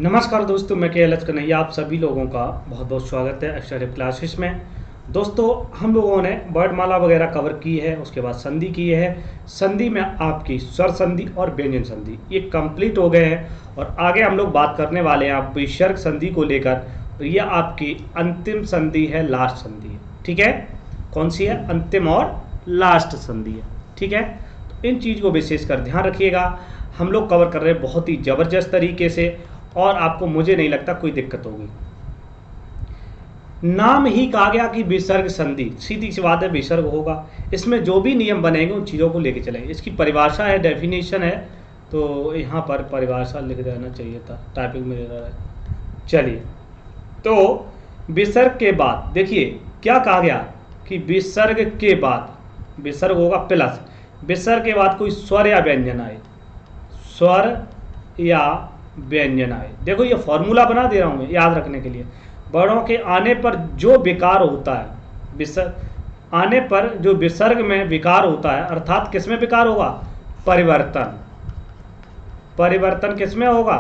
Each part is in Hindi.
नमस्कार दोस्तों, मैं के कन्हैया आप सभी लोगों का बहुत बहुत स्वागत है अक्षर क्लासेस में। दोस्तों, हम लोगों ने वर्णमाला वगैरह कवर की है, उसके बाद संधि की है। संधि में आपकी स्वर संधि और व्यंजन संधि ये कंप्लीट हो गए हैं और आगे हम लोग बात करने वाले हैं आप विसर्ग संधि को लेकर। तो ये आपकी अंतिम संधि है, लास्ट संधि है। ठीक है, कौन सी है? अंतिम और लास्ट संधि है। ठीक है, तो इन चीज़ को विशेषकर ध्यान रखिएगा। हम लोग कवर कर रहे हैं बहुत ही ज़बरदस्त तरीके से और आपको मुझे नहीं लगता कोई दिक्कत होगी। नाम ही कहा गया कि विसर्ग संधि, सीधी सी बात है, विसर्ग होगा। इसमें जो भी नियम बनेंगे उन चीज़ों को लेके चलेंगे। इसकी परिभाषा है, डेफिनेशन है, तो यहाँ पर परिभाषा लिख देना चाहिए था, टाइपिंग में रहा है। चलिए, तो विसर्ग के बाद देखिए क्या कहा गया कि विसर्ग के बाद, विसर्ग होगा प्लस, विसर्ग के बाद कोई स्वर या व्यंजन आए, स्वर या व्यंजन आए। देखो ये फॉर्मूला बना दे रहा हूं मैं याद रखने के लिए। वर्णों के आने पर जो विकार होता है, विसर्ग आने पर जो विसर्ग में विकार होता है, अर्थात किसमें विकार होगा? परिवर्तन। परिवर्तन किसमें होगा?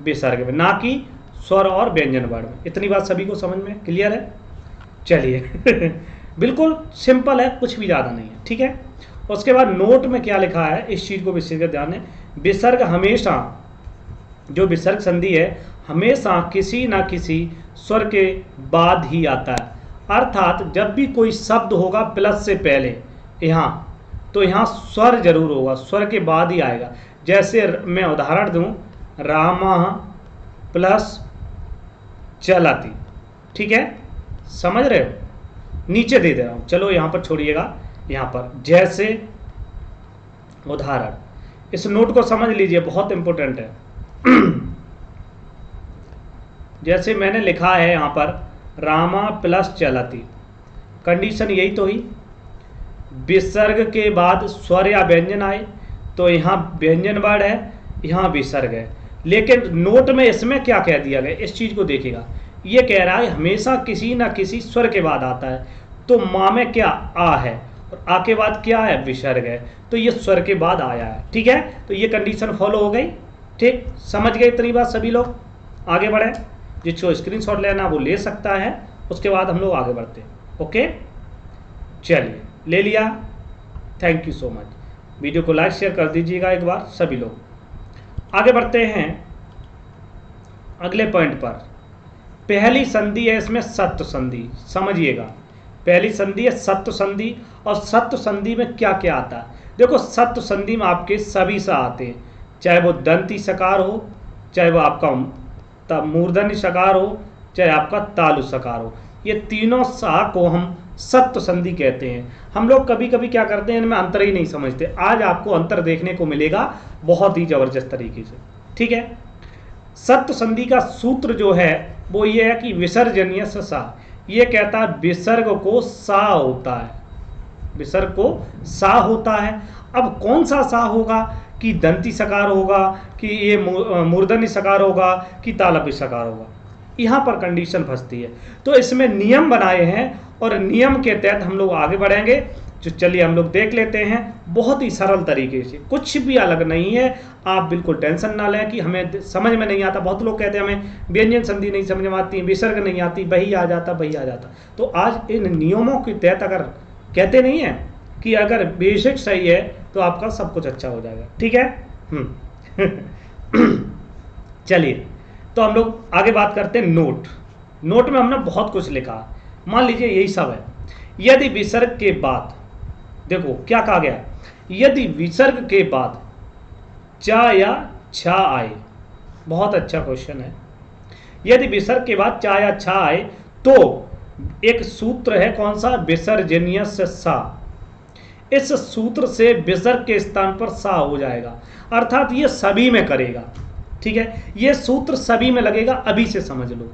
विसर्ग में, ना कि स्वर और व्यंजन वर्ण में। इतनी बात सभी को समझ में क्लियर है? चलिए बिल्कुल सिंपल है, कुछ भी ज़्यादा नहीं है। ठीक है, उसके बाद नोट में क्या लिखा है, इस चीज़ को विशेष ध्यान है। विसर्ग हमेशा, जो विसर्ग संधि है, हमेशा किसी ना किसी स्वर के बाद ही आता है। अर्थात जब भी कोई शब्द होगा प्लस से पहले यहाँ, तो यहाँ स्वर जरूर होगा, स्वर के बाद ही आएगा। जैसे मैं उदाहरण दूं, रामा प्लस चलती। ठीक है, समझ रहे हो? नीचे दे रहा हूं, चलो यहाँ पर छोड़िएगा। यहाँ पर जैसे उदाहरण, इस नोट को समझ लीजिए, बहुत इंपॉर्टेंट है। जैसे मैंने लिखा है यहाँ पर रामा प्लस चलती, कंडीशन यही तो हुई, विसर्ग के बाद स्वर या व्यंजन आए, तो यहाँ व्यंजन वर्ड है, यहाँ विसर्ग है। लेकिन नोट में इसमें क्या कह दिया गया, इस चीज को देखिएगा। ये कह रहा है हमेशा किसी ना किसी स्वर के बाद आता है, तो माँ में क्या? आ है, और आ के बाद क्या है? विसर्ग है, तो ये स्वर के बाद आया है। ठीक है, तो ये कंडीशन फॉलो हो गई। ठीक, समझ गए इतनी बात सभी लोग? आगे बढ़े, जिसको स्क्रीनशॉट लेना वो ले सकता है, उसके बाद हम लोग आगे बढ़ते हैं। ओके, चलिए, ले लिया। Thank you so much. Video को लाइक शेयर कर दीजिएगा एक बार सभी लोग। आगे बढ़ते हैं अगले पॉइंट पर। पहली संधि है इसमें सत्व संधि, समझिएगा। पहली संधि है सत्व संधि, और सत्व संधि में क्या क्या आता है? देखो, सत्व संधि में आपके सभी सा आते हैं, चाहे वो दंती सकार हो, चाहे वो आपका मूर्धन्य सकार हो, चाहे आपका तालु सकार हो। ये तीनों सा को हम सत्व संधि कहते हैं। हम लोग कभी कभी क्या करते हैं, इनमें अंतर ही नहीं समझते। आज आपको अंतर देखने को मिलेगा बहुत ही जबरदस्त तरीके से। ठीक है, सत्व संधि का सूत्र जो है वो ये है कि विसर्जनीय से सा, ये कहता है विसर्ग को सा होता है, विसर्ग को सा होता है। अब कौन सा सा होगा, कि दंती सकार होगा, कि ये मूर्धन्य सकार होगा, कि तालव्य सकार होगा, यहाँ पर कंडीशन फंसती है। तो इसमें नियम बनाए हैं और नियम के तहत हम लोग आगे बढ़ेंगे। जो चलिए हम लोग देख लेते हैं बहुत ही सरल तरीके से, कुछ भी अलग नहीं है। आप बिल्कुल टेंशन ना लें कि हमें समझ में नहीं आता। बहुत लोग कहते हैं हमें व्यंजन संधि नहीं समझ में आती, विसर्ग नहीं आती, वही आ जाता, वही आ जाता। तो आज इन नियमों के तहत, अगर कहते नहीं है कि अगर बेसिक सही है तो आपका सब कुछ अच्छा हो जाएगा। ठीक है चलिए, तो हम लोग आगे बात करते हैं नोट। नोट में हमने बहुत कुछ लिखा, मान लीजिए यही सब है। यदि विसर्ग के बाद, देखो क्या कहा गया, यदि विसर्ग के बाद चा या छा आए, बहुत अच्छा क्वेश्चन है। यदि विसर्ग के बाद चा या छा आए तो एक सूत्र है, कौन सा? विसर्जनीय से सा। इस सूत्र से विसर्ग के स्थान पर सा हो जाएगा, अर्थात ये सभी में करेगा। ठीक है, ये सूत्र सभी में लगेगा, अभी से समझ लो।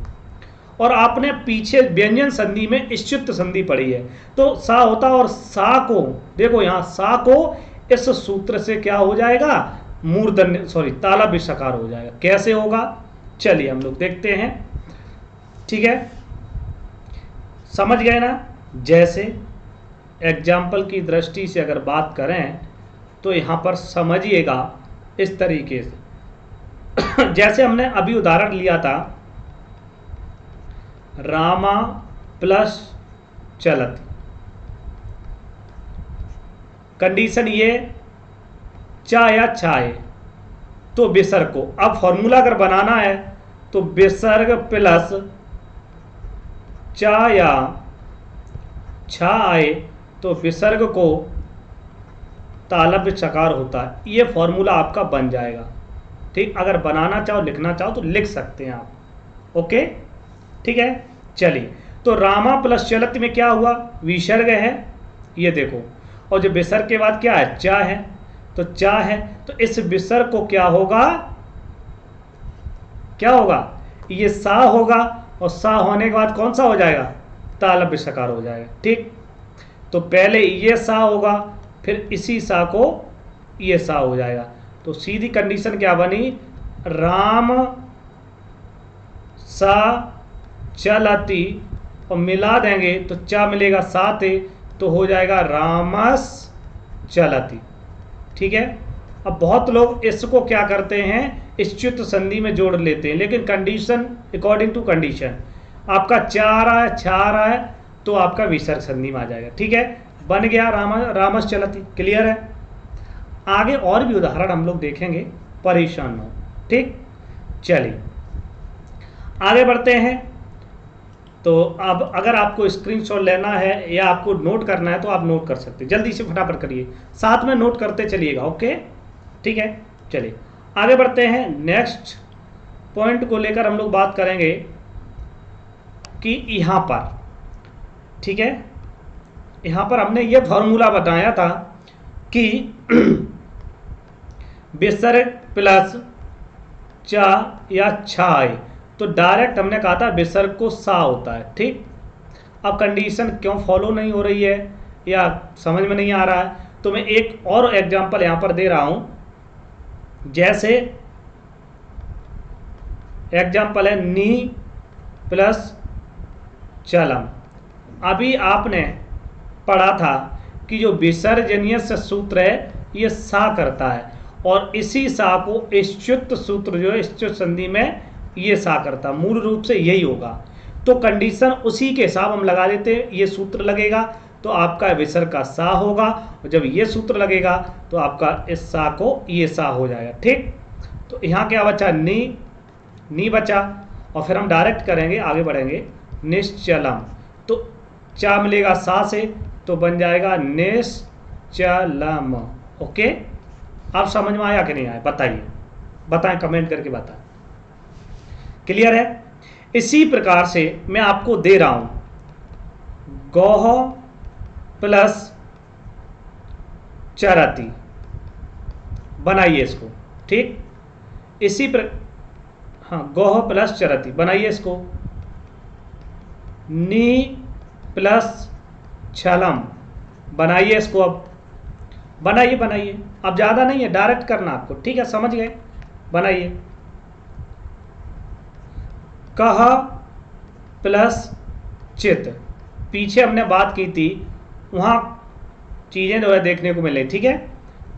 और आपने पीछे व्यंजन संधि में इश्चित संधि पढ़ी है, तो सा होता, और सा को देखो, यहाँ सा को इस सूत्र से क्या हो जाएगा? मूर्धन्य, सॉरी, तालव्य सकार हो जाएगा। कैसे होगा? चलिए हम लोग देखते हैं। ठीक है, समझ गए ना? जैसे एग्जाम्पल की दृष्टि से अगर बात करें तो यहाँ पर समझिएगा इस तरीके से जैसे हमने अभी उदाहरण लिया था रामा प्लस चलती, कंडीशन ये चा या छाए, तो विसर्ग को, अब फॉर्मूला अगर बनाना है तो विसर्ग प्लस चा या छा आए तो विसर्ग को तालव्य चकार होता है। ये फॉर्मूला आपका बन जाएगा। ठीक, अगर बनाना चाहो लिखना चाहो तो लिख सकते हैं आप। ओके, ठीक है। चलिए, तो रामा प्लस चलत में क्या हुआ, विसर्ग है, ये देखो, और जो विसर्ग के बाद क्या है, चा है, तो चा है, तो इस विसर्ग को क्या होगा, क्या होगा, ये सा होगा, और सा होने के बाद कौन सा हो जाएगा, तालव्य सकार हो जाएगा। ठीक, तो पहले ये सा होगा, फिर इसी सा को ये सा हो जाएगा। तो सीधी कंडीशन क्या बनी, राम सा चलती, और मिला देंगे तो चा मिलेगा साथ, तो हो जाएगा रामस चलती। ठीक है। अब बहुत लोग इसको क्या करते हैं, इच्युत संधि में जोड़ लेते हैं, लेकिन कंडीशन अकॉर्डिंग टू कंडीशन, आपका चा आ रहा है, छा आ रहा है, तो आपका विसर्ग संधि में आ जाएगा। ठीक है, बन गया रामस चलती। क्लियर है। आगे और भी उदाहरण हम लोग देखेंगे, परेशान हो। ठीक, चलिए आगे बढ़ते हैं। तो अब अगर आपको स्क्रीनशॉट लेना है या आपको नोट करना है तो आप नोट कर सकते हैं, जल्दी से फटाफट करिए, साथ में नोट करते चलिएगा। ओके, ठीक है। चलिए आगे बढ़ते हैं। नेक्स्ट पॉइंट को लेकर हम लोग बात करेंगे कि यहाँ पर, ठीक है, यहाँ पर हमने ये फॉर्मूला बताया था कि विसर्ग प्लस चा या छा आए तो डायरेक्ट हमने कहा था विसर्ग को सा होता है। ठीक, अब कंडीशन क्यों फॉलो नहीं हो रही है या समझ में नहीं आ रहा है, तो मैं एक और एग्जांपल यहाँ पर दे रहा हूँ। जैसे एग्जांपल है नी प्लस चलम। अभी आपने पढ़ा था कि जो विसर्जनीय सूत्र है ये सा करता है, और इसी सा को इच्युत सूत्र जो है इच्युत संधि में ये सा करता, मूल रूप से यही होगा। तो कंडीशन उसी के हिसाब हम लगा देते हैं, ये सूत्र लगेगा तो आपका विसर्ग का सा होगा, और जब ये सूत्र लगेगा तो आपका इस सा को ये सा हो जाएगा। ठीक, तो यहाँ क्या बचा, नी बचा, और फिर हम डायरेक्ट करेंगे, आगे बढ़ेंगे, निश्चलम, तो चा मिलेगा सा से, तो बन जाएगा निश्चलम। ओके, आप समझ में आया कि नहीं आया, बताइए, बताएं, कमेंट करके बताएं। क्लियर है। इसी प्रकार से मैं आपको दे रहा हूं गौह प्लस चरती, बनाइए इसको। ठीक, इसी हाँ, गौह प्लस चरती बनाइए इसको। नी प्लस छलम बनाइए इसको। अब बनाइए, अब ज़्यादा नहीं है, डायरेक्ट करना आपको। ठीक है, समझ गए, बनाइए। कह प्लस चित, पीछे हमने बात की थी, वहाँ चीज़ें जो है देखने को मिले। ठीक है,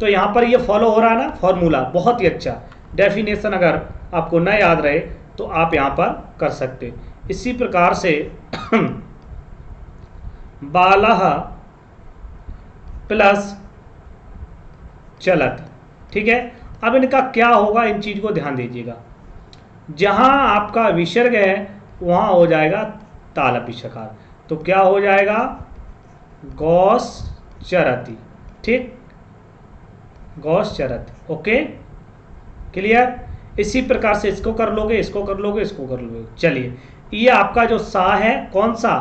तो यहाँ पर ये फॉलो हो रहा है ना फॉर्मूला, बहुत ही अच्छा। डेफिनेशन अगर आपको न याद रहे तो आप यहाँ पर कर सकते। इसी प्रकार से बालह प्लस चलत। ठीक है, अब इनका क्या होगा, इन चीज को ध्यान दीजिएगा। जहां आपका विसर्ग है वहां हो जाएगा तालव्य सकार, तो क्या हो जाएगा, गौस चरती। ठीक, गौस चरती। Okay, clear. इसी प्रकार से इसको कर लोगे, इसको कर लोगे, इसको कर लोगे। चलिए, ये आपका जो सा है, कौन सा,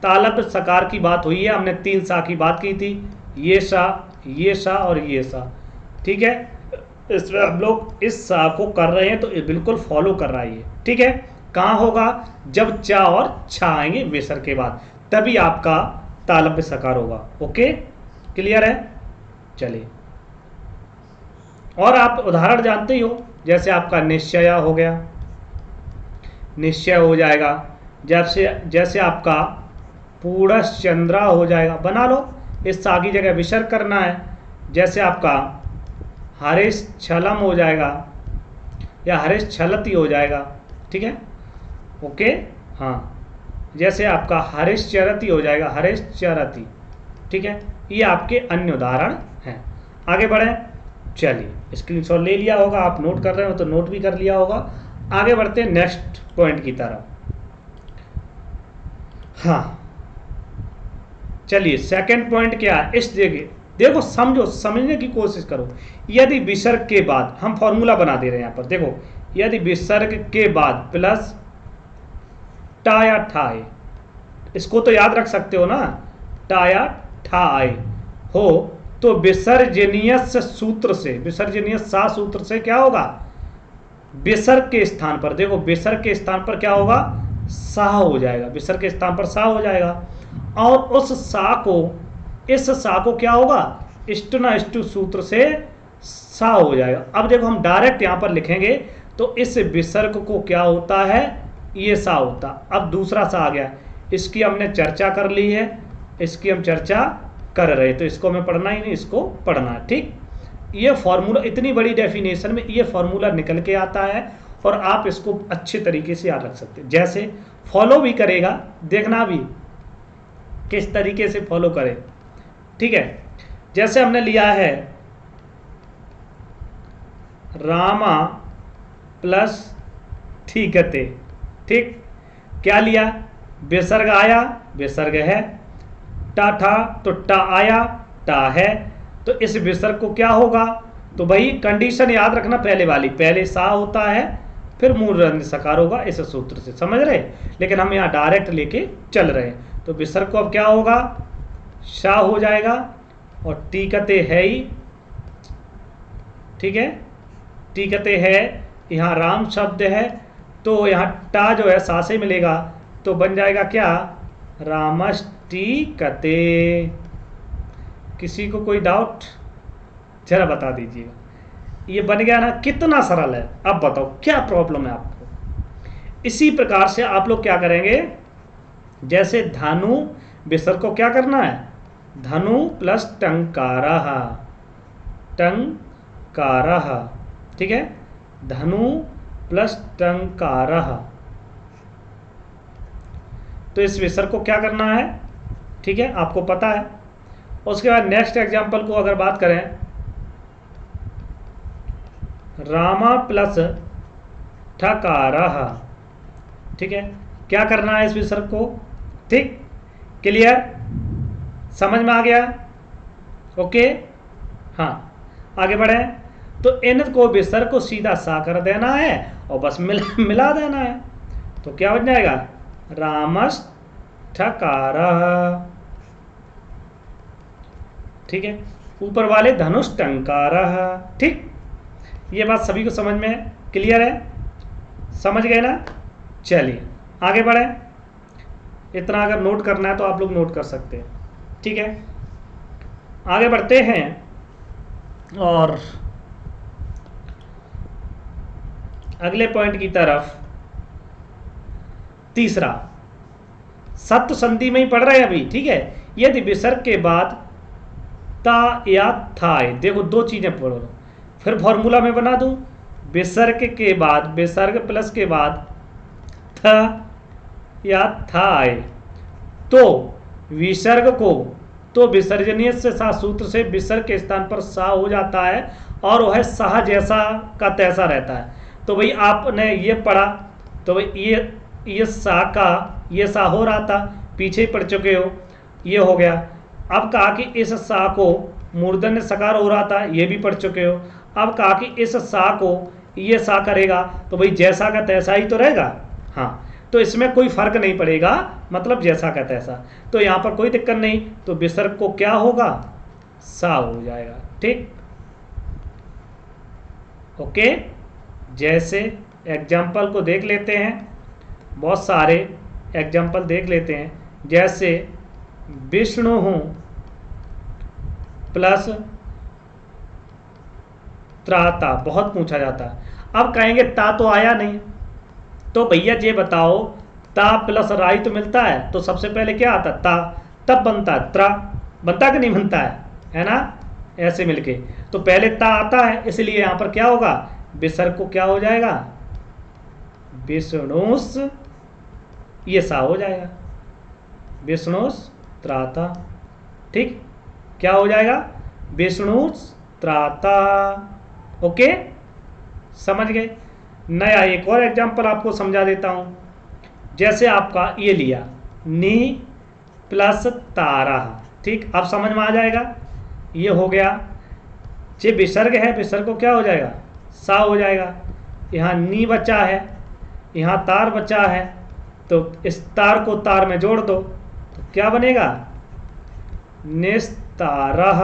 तालव्य सकार की बात हुई है, हमने 3 सा की बात की थी, ये सा, ये सा और ये सा। ठीक है, इसमें हम लोग इस सा को कर रहे हैं तो ये बिल्कुल फॉलो कर रहा है ये। ठीक है, कहाँ होगा, जब चा और छा आएंगे विसर्ग के बाद, तभी आपका तालव्य सकार होगा। ओके, क्लियर है। चलिए, और आप उदाहरण जानते ही हो, जैसे आपका निश्चय हो गया, निश्चय हो जाएगा, जैसे आपका पूर्णश्चंद्रा हो जाएगा, बना लो, इस सा की जगह विसर्ग करना है। जैसे आपका हरिश्चलम हो जाएगा, या हरीश चलती हो जाएगा। ठीक है, ओके। हाँ, जैसे आपका हरीश चरती हो जाएगा, हरीश चरती। ठीक है, ये आपके अन्य उदाहरण हैं। आगे बढ़ें, चलिए स्क्रीनशॉट ले लिया होगा, आप नोट कर रहे हो तो नोट भी कर लिया होगा। आगे बढ़ते हैं नेक्स्ट पॉइंट की तरफ। हाँ, चलिए सेकंड पॉइंट क्या है इस जगह, देखो समझो, समझने की कोशिश करो। यदि विसर्ग के बाद, हम फॉर्मूला बना दे रहे हैं यहाँ पर, देखो यदि विसर्ग के बाद प्लस टा या ठा आए, इसको तो याद रख सकते हो ना, टा या ठा आए हो तो विसर्जनीय सूत्र से, विसर्जनीय सा सूत्र से क्या होगा, विसर्ग के स्थान पर, देखो विसर्ग के स्थान पर क्या होगा, सा हो जाएगा, विसर्ग के स्थान पर सा हो जाएगा। और उस सा को, इस सा को क्या होगा, इष्टना इष्टु सूत्र से सा हो जाएगा। अब देखो हम डायरेक्ट यहां पर लिखेंगे तो इस विसर्ग को क्या होता है, ये सा होता। अब दूसरा सा आ गया, इसकी हमने चर्चा कर ली है, इसकी हम चर्चा कर रहे, तो इसको हमें पढ़ना ही नहीं, इसको पढ़ना है। ठीक, ये फॉर्मूला इतनी बड़ी डेफिनेशन में ये फॉर्मूला निकल के आता है और आप इसको अच्छे तरीके से याद रख सकते हैं। जैसे फॉलो भी करेगा, देखना भी किस तरीके से फॉलो करें। ठीक है, जैसे हमने लिया है रामा प्लस ठीकते। ठीक, क्या लिया, विसर्ग आया, विसर्ग है, टा था तो टा आया, टा है, तो इस विसर्ग को क्या होगा, तो भाई कंडीशन याद रखना पहले वाली, पहले सा होता है फिर मूर्धन्य सकार होगा, इस सूत्र से, समझ रहे। लेकिन हम यहाँ डायरेक्ट लेके चल रहे हैं, तो विसर्ग को अब क्या होगा, शा हो जाएगा, और टीकते है ही। ठीक है, टीकते है, यहाँ राम शब्द है तो यहाँ टा जो है सा से मिलेगा, तो बन जाएगा क्या, रामष्टीकते। किसी को कोई डाउट जरा बता दीजिएगा, ये बन गया ना, कितना सरल है। अब बताओ क्या प्रॉब्लम है आपको। इसी प्रकार से आप लोग क्या करेंगे, जैसे धनु विसर्ग को क्या करना है, धनु प्लस टंकारः, टंकारः। ठीक है, धनु प्लस टंकारः, तो इस विसर्ग को क्या करना है, ठीक है, आपको पता है। उसके बाद नेक्स्ट एग्जांपल को अगर बात करें, रामा प्लस ठकारः। ठीक है, क्या करना है इस विसर्ग को। ठीक, क्लियर, समझ में आ गया, ओके। हाँ, आगे बढ़े, तो इन को विसर्ग को सीधा सा कर देना है और बस मिला देना है, तो क्या बन जाएगा, रामष्ठकारः। ठीक है, ऊपर वाले धनुष टंकारः। ठीक, ये बात सभी को समझ में क्लियर है, समझ गए ना। चलिए आगे बढ़े, इतना अगर नोट करना है तो आप लोग नोट कर सकते हैं। ठीक है, आगे बढ़ते हैं और अगले पॉइंट की तरफ। तीसरा, सत्व संधि में ही पढ़ रहे हैं अभी। ठीक है, यदि विसर्ग के बाद ता या था आए, देखो दो चीजें पढ़ो, फिर फॉर्मूला में बना दूं, विसर्ग के बाद, विसर्ग प्लस के बाद था या था आए तो विसर्ग को, तो विसर्जनीय से सा सूत्र से विसर्ग के स्थान पर सा हो जाता है और वह सा जैसा का तैसा रहता है। तो भाई आपने ये पढ़ा, तो भाई ये सा का ये सा हो रहा था, पीछे ही पढ़ चुके हो, ये हो गया। अब कहा कि इस सा को मूर्धन्य सकार हो रहा था, ये भी पढ़ चुके हो। अब कहा कि इस सा को ये सा करेगा, तो भाई जैसा का तैसा ही तो रहेगा। हाँ, तो इसमें कोई फर्क नहीं पड़ेगा, मतलब जैसा का तैसा, तो यहाँ पर कोई दिक्कत नहीं, तो विसर्ग को क्या होगा, सा हो जाएगा। ठीक, ओके। जैसे एग्जाम्पल को देख लेते हैं, बहुत सारे एग्जाम्पल देख लेते हैं। जैसे विष्णु हूँ प्लस त्राता, बहुत पूछा जाता है। अब कहेंगे ता तो आया नहीं, तो भैया ये बताओ, ता प्लस राई तो मिलता है, तो सबसे पहले क्या आता है, ता, तब बनता है त्रा, बनता कि नहीं बनता है ना, ऐसे मिलके। तो पहले ता आता है, इसलिए यहाँ पर क्या होगा, विसर्ग को क्या हो जाएगा, विष्णुस, ये सा हो जाएगा, विष्णुस त्राता। ठीक, क्या हो जाएगा, विष्णुस त्राता। ओके, समझ गए। नया एक और एग्जांपल आपको समझा देता हूं। जैसे आपका ये लिया नी प्लस तारा। ठीक, अब समझ में आ जाएगा। ये हो गया, जे विसर्ग है, विसर्ग को क्या हो जाएगा, सा हो जाएगा। यहाँ नी बचा है, यहाँ तार बचा है, तो इस तार को तार में जोड़ दो तो क्या बनेगा, निस्तारः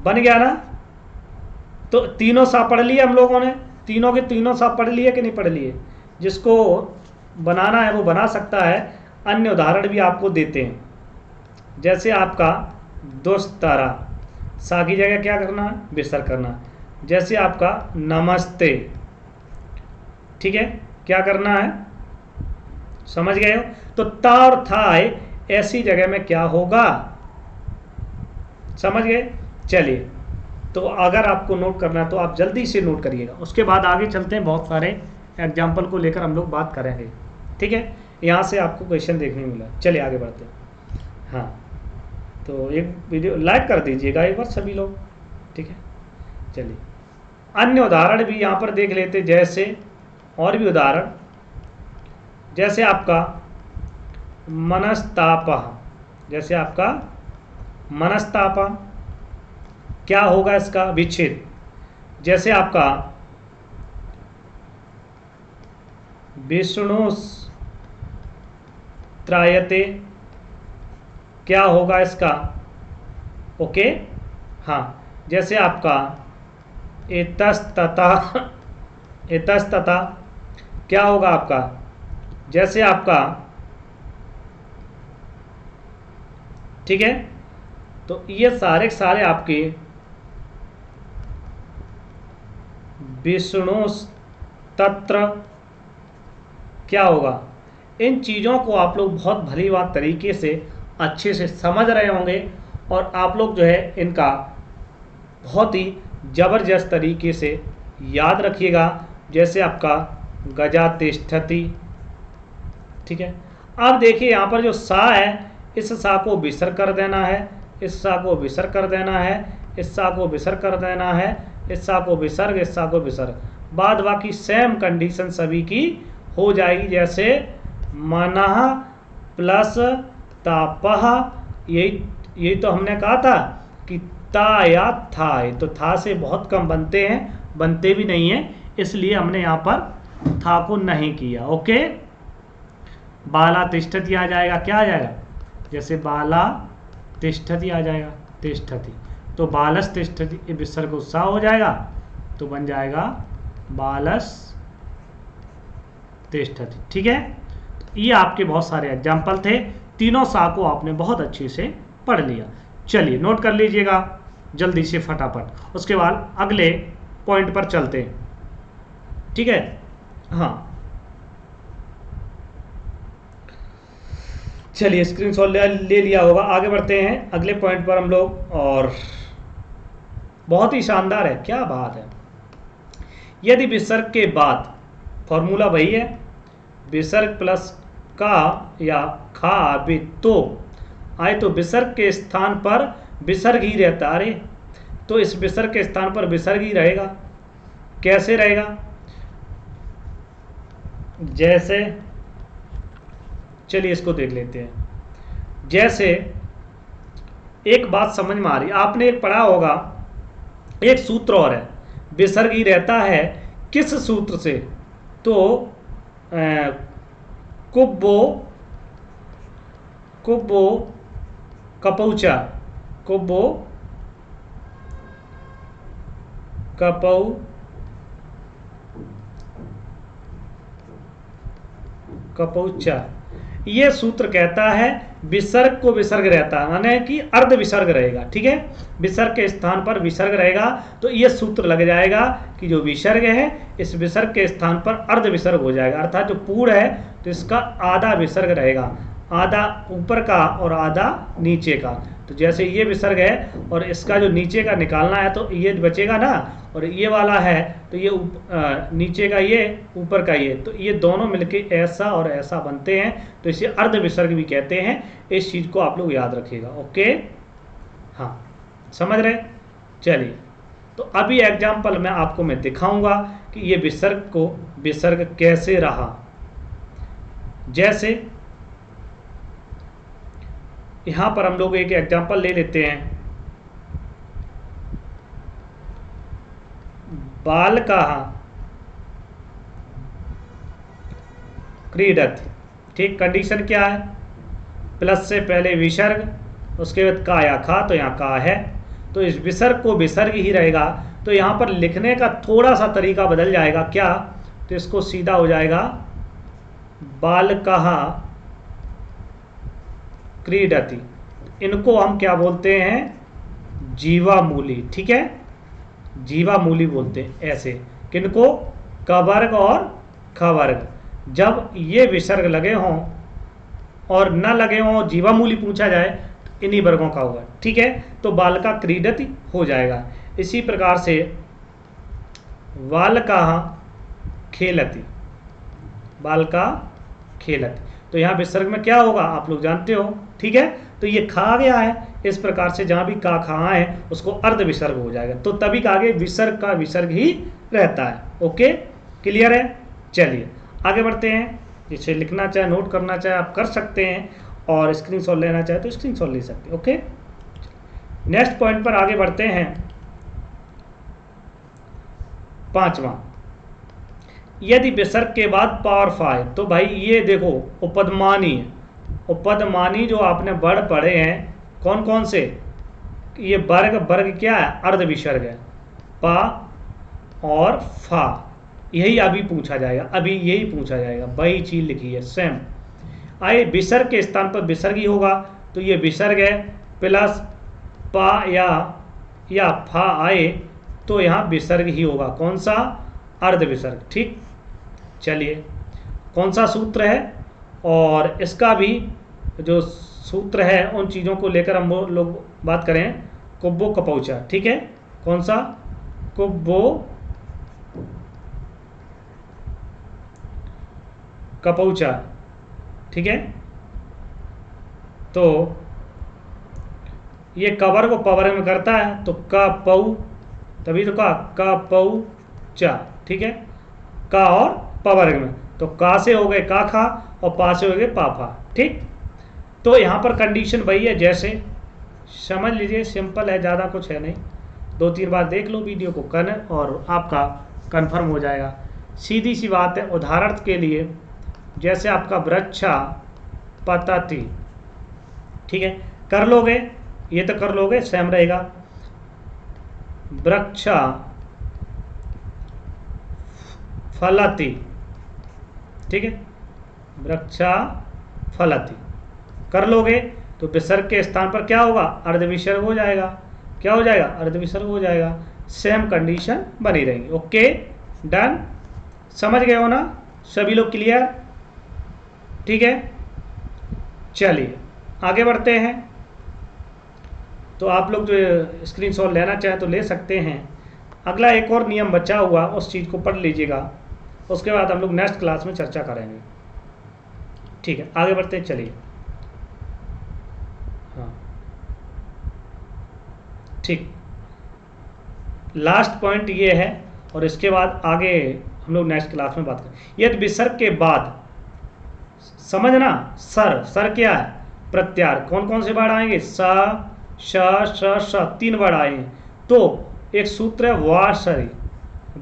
बन गया ना। तो तीनों सा पढ़ लिए हम लोगों ने, तीनों के तीनों सा पढ़ लिए कि नहीं पढ़ लिए। जिसको बनाना है वो बना सकता है। अन्य उदाहरण भी आपको देते हैं। जैसे आपका दोस्तारा, सा की जगह क्या करना है, विसर्ग करना। जैसे आपका नमस्ते, ठीक है, क्या करना है, समझ गए हो। तो ता और था ऐसी जगह में क्या होगा, समझ गए। चलिए, तो अगर आपको नोट करना है तो आप जल्दी से नोट करिएगा। उसके बाद आगे चलते हैं, बहुत सारे एग्जाम्पल को लेकर हम लोग बात करेंगे। ठीक है, यहाँ से आपको क्वेश्चन देखने को मिला। चलिए आगे बढ़ते हैं। हाँ, तो एक वीडियो लाइक कर दीजिएगा एक बार सभी लोग। ठीक है, चलिए अन्य उदाहरण भी यहाँ पर देख लेते। जैसे और भी उदाहरण, जैसे आपका मनस्तापः, जैसे आपका मनस्तापः, क्या होगा इसका विच्छेद। जैसे आपका विष्णुस त्रायते, क्या होगा इसका, ओके। हाँ, जैसे आपका इतस्ततः, इतस्ततः क्या होगा आपका, जैसे आपका, ठीक है। तो ये सारे सारे आपके विष्णुस तत्र क्या होगा। इन चीज़ों को आप लोग बहुत भली बात तरीके से अच्छे से समझ रहे होंगे और आप लोग जो है इनका बहुत ही ज़बरदस्त तरीके से याद रखिएगा। जैसे आपका गजा तिष्ठति, ठीक है। अब देखिए यहाँ पर जो सा है, इस सा को विसर्ग कर देना है, इस सा को विसर्ग कर देना है, इस सा को विसर्ग कर देना है, इस सा को विसर्ग, इस सा को विसर्ग। बाद बाकी सेम कंडीशन सभी की हो जाएगी। जैसे मनः प्लस तापः, यही तो हमने कहा था कि ता या था, तो था से बहुत कम बनते हैं, बनते भी नहीं हैं, इसलिए हमने यहाँ पर था को नहीं किया। ओके, बाला तिष्ठति आ जाएगा, क्या आ जाएगा, जैसे बाला तिष्ठति आ जाएगा, तिष्ठति, तो बालस तिष्ठति विसर्ग सा हो जाएगा, तो बन जाएगा बालस तिष्ठति। ठीक है, ये आपके बहुत सारे एग्जाम्पल थे। तीनों सा को आपने बहुत अच्छे से पढ़ लिया। चलिए नोट कर लीजिएगा जल्दी से फटाफट, उसके बाद अगले पॉइंट पर चलते हैं। ठीक है, हाँ चलिए स्क्रीनशॉट ले लिया होगा। आगे बढ़ते हैं अगले पॉइंट पर हम लोग, और बहुत ही शानदार है, क्या बात है। यदि विसर्ग के बाद, फॉर्मूला वही है, विसर्ग प्लस का या खा भी तो आए तो विसर्ग के स्थान पर विसर्ग ही रहता। अरे तो इस विसर्ग के स्थान पर विसर्ग ही रहेगा। कैसे रहेगा, जैसे चलिए इसको देख लेते हैं। जैसे एक बात समझ में आ रही, आपने एक पढ़ा होगा, एक सूत्र और है, विसर्ग ही रहता है किस सूत्र से, तो कुब्बो कुब्बो कपौचा, कुब्बो कपौ कपौचा, ये सूत्र कहता है विसर्ग को विसर्ग रहता है, माने कि अर्ध विसर्ग रहेगा। ठीक है, विसर्ग के स्थान पर विसर्ग रहेगा, तो ये सूत्र लग जाएगा कि जो विसर्ग है इस विसर्ग के स्थान पर अर्ध विसर्ग हो जाएगा। अर्थात जो पूर्ण है तो इसका आधा विसर्ग रहेगा, आधा ऊपर का और आधा नीचे का। तो जैसे ये विसर्ग है और इसका जो नीचे का निकालना है तो ये बचेगा ना, और ये वाला है तो ये नीचे का ये ऊपर का ये, तो ये दोनों मिलके ऐसा और ऐसा बनते हैं, तो इसे अर्ध विसर्ग भी कहते हैं। इस चीज़ को आप लोग याद रखिएगा। ओके, हाँ समझ रहे। चलिए, तो अभी एग्जाम्पल में आपको मैं दिखाऊंगा कि ये विसर्ग कैसे रहा। जैसे यहां पर हम लोग एक एग्जाम्पल ले लेते हैं, बालकः क्रीडति। ठीक, कंडीशन क्या है, प्लस से पहले विसर्ग, उसके बाद का या खा, तो यहाँ का है, तो इस विसर्ग को विसर्ग ही रहेगा। तो यहाँ पर लिखने का थोड़ा सा तरीका बदल जाएगा, क्या, तो इसको सीधा हो जाएगा बालकः क्रीडति। इनको हम क्या बोलते हैं, जीवामूली। ठीक है, जीवामूली बोलते हैं ऐसे। किनको, क वर्ग और ख वर्ग। जब ये विसर्ग लगे हों और न लगे हों, जीवामूली पूछा जाए, तो इन्हीं वर्गों का होगा। ठीक है, तो बालका क्रीडति हो जाएगा। इसी प्रकार से बालकः खेलति, बालका खेलति, तो यहाँ विसर्ग में क्या होगा आप लोग जानते हो। ठीक है, तो ये खा गया है, इस प्रकार से जहां भी का खा है उसको अर्ध विसर्ग हो जाएगा, तो तभी का आगे विसर्ग का विसर्ग ही रहता है। ओके, क्लियर है। चलिए आगे बढ़ते हैं। जिसे लिखना चाहे, नोट करना चाहे आप कर सकते हैं, और स्क्रीनशॉट लेना चाहे तो स्क्रीनशॉट ले सकते हैं। ओके, नेक्स्ट पॉइंट पर आगे बढ़ते हैं। 5वां, यदि विसर्ग के बाद पावर फा है, तो भाई ये देखो उपदमानी है। उपदमानी जो आपने वर्ड पढ़े हैं, कौन कौन से, ये वर्ग क्या है, अर्ध विसर्ग है, पा और फा। यही अभी पूछा जाएगा, अभी यही पूछा जाएगा, वही चीज लिखी है सेम। आए विसर्ग के स्थान पर विसर्ग ही होगा, तो ये विसर्ग है, प्लस पा या फा आए तो यहाँ विसर्ग ही होगा। कौन सा, अर्ध विसर्ग। ठीक, चलिए कौन सा सूत्र है, और इसका भी जो सूत्र है उन चीज़ों को लेकर हम लोग बात करें। कुब्बो कपौचा। ठीक है, कौन सा, कुब्बो कपौचा। ठीक है, तो ये कवर को पवर में करता है, तो का पऊ, तभी तो का पऊ चा। ठीक है, का और पवर्ग में, तो का से हो गए का खा और पा से हो गए पा फा। ठीक, तो यहाँ पर कंडीशन वही है, जैसे समझ लीजिए, सिंपल है, ज़्यादा कुछ है नहीं। 2-3 बार देख लो वीडियो को और आपका कंफर्म हो जाएगा। सीधी सी बात है। उदाहरण के लिए जैसे आपका वृक्षा पतति, ठीक है, कर लोगे, ये तो कर लोगे, सेम रहेगा। वृक्षा फलति, ठीक है, वृक्षा फलति कर लोगे, तो विसर्ग के स्थान पर क्या होगा, अर्ध विसर्ग हो जाएगा। क्या हो जाएगा, अर्ध विसर्ग हो जाएगा। सेम कंडीशन बनी रहेगी। ओके, डन, समझ गए हो ना सभी लोग, क्लियर। ठीक है, चलिए आगे बढ़ते हैं। तो आप लोग जो स्क्रीनशॉट लेना चाहें तो ले सकते हैं। अगला एक और नियम बचा हुआ, उस चीज़ को पढ़ लीजिएगा, उसके बाद हम लोग नेक्स्ट क्लास में चर्चा करेंगे। ठीक है, आगे बढ़ते हैं, चलिए। हाँ ठीक, लास्ट पॉइंट ये है, और इसके बाद आगे हम लोग नेक्स्ट क्लास में बात करें। यदि विसर्ग के बाद, समझना, सर क्या है, प्रत्यार। कौन कौन से वर्ड आएंगे, स श श 3 वर्ड आए। तो एक सूत्र है वासरी।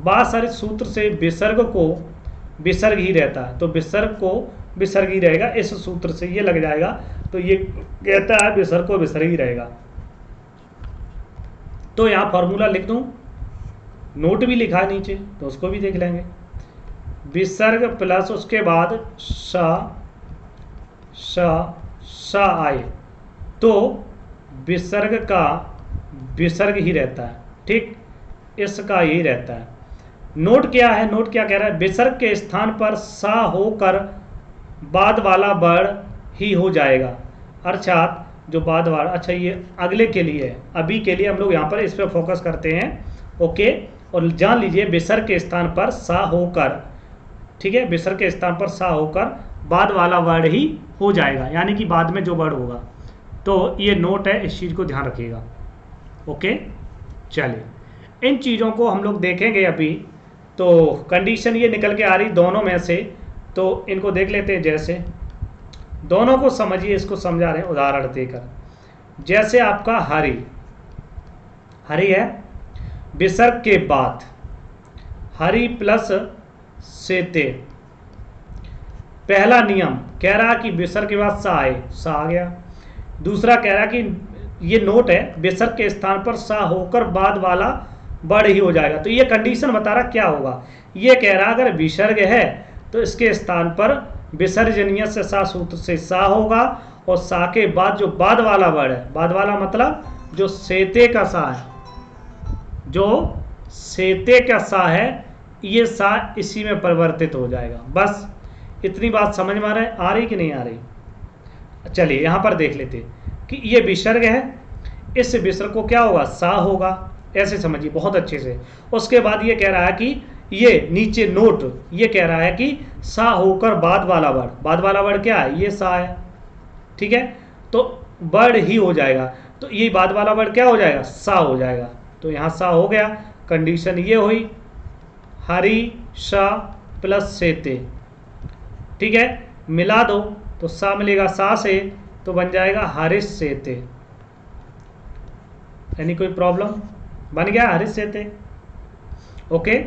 वासरी सूत्र से विसर्ग को विसर्ग ही रहता है, तो विसर्ग को विसर्ग ही रहेगा। इस सूत्र से ये लग जाएगा, तो ये कहता है विसर्ग को विसर्ग ही रहेगा। तो यहाँ फॉर्मूला लिख दूं, नोट भी लिखा है नीचे, तो उसको भी देख लेंगे। विसर्ग प्लस उसके बाद स आए तो विसर्ग का विसर्ग ही रहता है। ठीक, इसका यही रहता है। नोट क्या है, नोट क्या कह रहा है, विसर्ग के स्थान पर सा होकर बाद वाला वर्ड ही हो जाएगा, अर्थात जो बाद वाला, अच्छा ये अगले के लिए है, अभी के लिए हम लोग यहाँ पर इस पर फोकस करते हैं। ओके, और जान लीजिए विसर्ग के स्थान पर सा होकर, ठीक है, विसर्ग के स्थान पर सा होकर बाद वाला वर्ड ही हो जाएगा, यानी कि बाद में जो वर्ड होगा। तो ये नोट है, इस चीज़ को ध्यान रखिएगा। ओके, चलिए इन चीज़ों को हम लोग देखेंगे अभी। तो कंडीशन ये निकल के आ रही दोनों में से, तो इनको देख लेते हैं। जैसे दोनों को समझिए, इसको समझा रहे हैं उदाहरण देकर। जैसे आपका हरि, हरि है, विसर्ग के बाद हरि प्लस सेते। पहला नियम कह रहा कि विसर्ग के बाद सा आए, सा आ गया। दूसरा कह रहा कि ये नोट है, विसर्ग के स्थान पर सा होकर बाद वाला वर्ड ही हो जाएगा। तो ये कंडीशन बता रहा क्या होगा। ये कह रहा अगर विसर्ग है तो इसके स्थान पर विसर्जनीय से सा सूत्र से सा होगा, और सा के बाद जो बाद वाला वर्ड है, बाद वाला मतलब जो सेते का सा है, जो सेते का सा है, ये सा इसी में परिवर्तित हो जाएगा। बस इतनी बात समझ में आ रही कि नहीं आ रही। चलिए यहाँ पर देख लेते कि ये विसर्ग है, इस विसर्ग को क्या होगा, सा होगा, ऐसे समझिए बहुत अच्छे से। उसके बाद ये कह रहा है कि ये नीचे नोट ये कह रहा है कि सा होकर बाद वाला वर्ड, बाद वाला वर्ड क्या है, ये सा है, ठीक है, तो वर्ड ही हो जाएगा। तो ये बाद वाला वर्ड क्या हो जाएगा, सा हो जाएगा। तो यहाँ सा हो गया। कंडीशन ये हुई हरि सा प्लस सेते, ठीक है, मिला दो तो सा मिलेगा सा से, तो बन जाएगा हरिश सेते। यानी कोई प्रॉब्लम, बन गया हरिश सेते। ओके,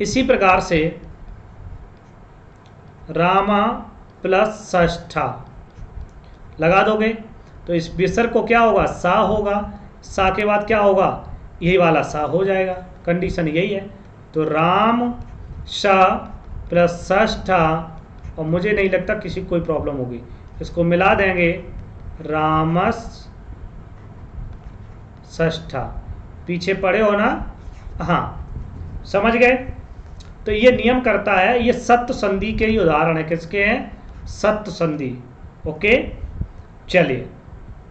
इसी प्रकार से रामा प्लस षष्ठा लगा दोगे तो इस विसर्ग को क्या होगा, सा होगा, सा के बाद क्या होगा, यही वाला सा हो जाएगा। कंडीशन यही है। तो राम सा प्लस षष्ठा, और मुझे नहीं लगता किसी को कोई प्रॉब्लम होगी, इसको मिला देंगे रामस षष्ठा। पीछे पड़े हो ना, हाँ समझ गए। तो ये नियम करता है, ये सत्य संधि के ही उदाहरण है। किसके हैं, सत्य संधि। ओके, चलिए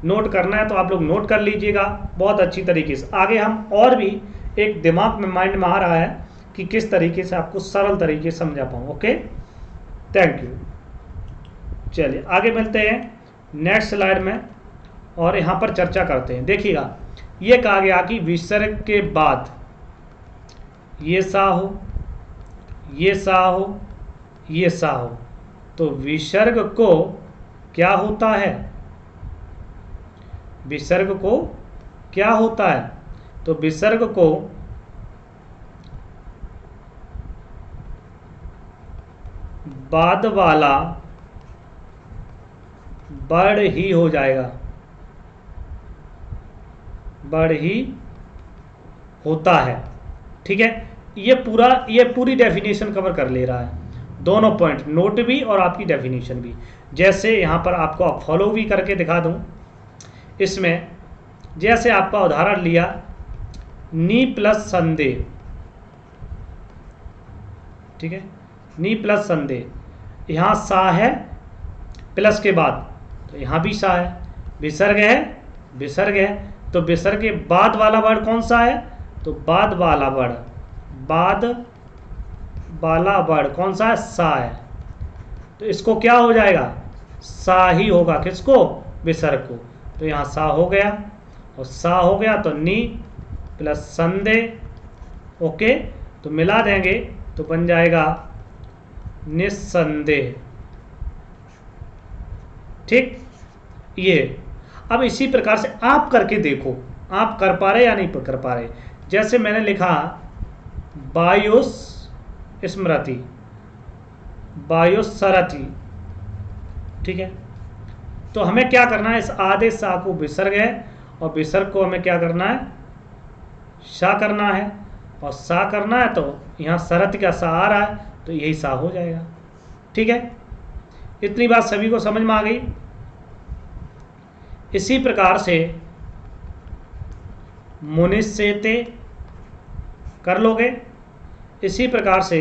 नोट करना है तो आप लोग नोट कर लीजिएगा बहुत अच्छी तरीके से। आगे हम और भी एक दिमाग में माइंड में आ रहा है कि किस तरीके से आपको सरल तरीके से समझा पाऊँ। Okay, thank you. चलिए आगे मिलते हैं नेक्स्ट स्लाइड में और यहाँ पर चर्चा करते हैं। देखिएगा ये कहा गया कि विसर्ग के बाद ये सा हो, ये सा हो, ये सा हो, तो विसर्ग को क्या होता है, विसर्ग को क्या होता है, तो विसर्ग को बाद वाला वर्ड ही हो जाएगा, वर्ड ही होता है। ठीक है, ये पूरी डेफिनेशन कवर कर ले रहा है, दोनों पॉइंट, नोट भी और आपकी डेफिनेशन भी। जैसे यहाँ पर आपको फॉलो भी करके दिखा दूँ। इसमें जैसे आपका उदाहरण लिया नी प्लस संदेह, ठीक है, नी प्लस संदेह, यहाँ सा है प्लस के बाद, तो यहाँ भी सा है, विसर्ग है, विसर्ग है, तो विसर्ग के बाद वाला वर्ड कौन सा है, तो बाद वाला वर्ड, बाद वाला वर्ड कौन सा है, सा है। तो इसको क्या हो जाएगा, सा ही होगा, किसको, विसर्ग को। तो यहाँ सा हो गया और सा हो गया, तो नी प्लस संदेह। ओके, तो मिला देंगे तो बन जाएगा निस्संदेह। ठीक, ये अब इसी प्रकार से आप करके देखो, आप कर पा रहे या नहीं कर पा रहे। जैसे मैंने लिखा वायुस स्मृति, वायुसरति, ठीक है, तो हमें क्या करना है, इस आधे सा को विसर्ग है और विसर्ग को हमें क्या करना है, सा करना है, और सा करना है, तो यहाँ सरत का सा आ रहा है, तो यही सा हो जाएगा। ठीक है, इतनी बात सभी को समझ में आ गई। इसी प्रकार से मुनिसेते कर लोगे, इसी प्रकार से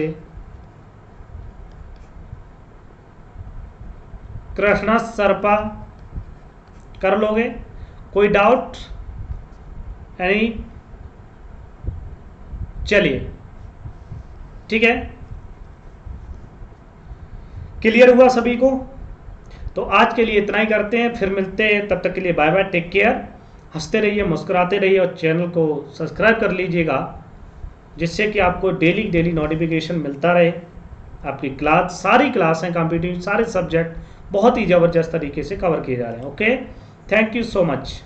कृष्ण सर्पा कर लोगे? कोई डाउट? एनी? चलिए ठीक है, क्लियर हुआ सभी को? तो आज के लिए इतना ही करते हैं, फिर मिलते हैं, तब तक के लिए बाय बाय, टेक केयर। हंसते रहिए, मुस्कुराते रहिए और चैनल को सब्सक्राइब कर लीजिएगा, जिससे कि आपको डेली नोटिफिकेशन मिलता रहे। आपकी क्लास, सारी क्लास हैं कॉम्पिटिटिव, सारे सब्जेक्ट बहुत ही ज़बरदस्त तरीके से कवर किए जा रहे हैं। Okay, thank you so much.